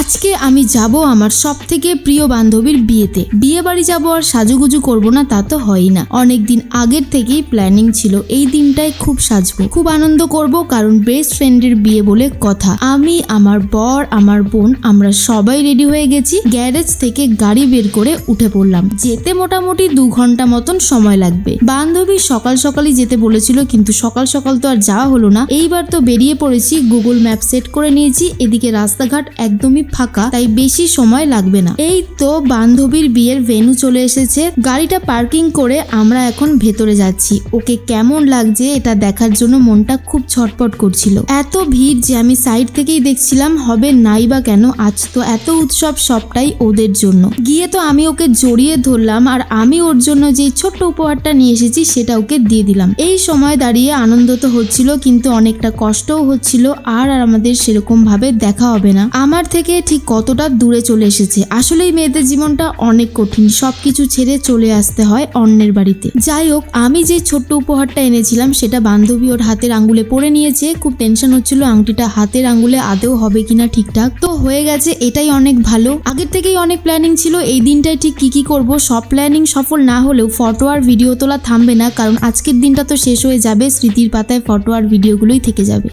আজকে আমি যাব আমার সবথেকে প্রিয় বান্ধবীর বিয়েতে। বিয়ে বাড়ি যাব আর সাজুগুজু করব না তা তো হয়ই না। অনেকদিন আগের থেকেই প্ল্যানিং ছিল এই দিনটায় খুব সাজবো, খুব আনন্দ করব, কারণ বেস্ট ফ্রেন্ডের বিয়ে বলে কথা। আমি, আমার বর, আমার বোন, আমরা সবাই রেডি হয়ে গেছি। গ্যারেজ থেকে গাড়ি বের করে উঠে পড়লাম। যেতে মোটামুটি 2 ঘন্টা মতন সময় লাগবে। বান্ধবী সকাল সকালই যেতে বলেছিল, কিন্তু সকাল সকাল তো আর যাওয়া হলো না। এইবার তো বেরিয়ে পড়েছি, গুগল ম্যাপ সেট করে নিয়েছি। এদিকে রাস্তাঘাট একদমই ফাঁকা, তাই বেশি সময় লাগবে না। এই তো বান্ধবীর বিয়ের ভেন্যু চলে এসেছে। গাড়িটা পার্কিং করে আমরা এখন ভেতরে যাচ্ছি। ওকে কেমন লাগছে এটা দেখার জন্য মনটা খুব ছটপট করছিল। এত ভিড় যে আমি সাইড থেকেই দেখছিলাম, হবে নাই বা কেন, আজ তো এত উৎসব সবটাই ওদের জন্য। গিয়ে তো আমি ওকে জড়িয়ে ধরলাম, আর আমি ওর জন্য যে ছোট্ট উপহারটা নিয়ে এসেছি সেটা ওকে দিয়ে দিলাম। এই সময় দাঁড়িয়ে আনন্দ তো হচ্ছিল, কিন্তু অনেকটা কষ্টও হচ্ছিল। আর আমাদের সেরকম ভাবে দেখা হবে না। আমার থেকে ঠিক কতটা দূরে চলে এসেছে। আসলেই মেয়েদের জীবনটা অনেক কঠিন, সবকিছু ছেড়ে চলে আসতে হয় অন্যের বাড়িতে। যাই হোক, আমি যে ছোট্ট উপহারটা এনেছিলাম সেটা বান্ধবী ওর হাতের আঙ্গুলে পরে নিয়েছে। খুব টেনশন হচ্ছিল আংটিটা হাতের আঙ্গুলে আদৌ হবে কিনা ঠিকঠাক। তো হয়ে গেছে, এটাই অনেক ভালো। আগের থেকেই অনেক প্ল্যানিং ছিল এই দিনটায় ঠিক কি করব। সব প্ল্যানিং সফল না হলেও ফটো আর ভিডিও তোলা থামবে না, কারণ আজকের দিনটা তো শেষ হয়ে যাবে, স্মৃতির পাতায় ফটো আর ভিডিওগুলোই থেকে যাবে।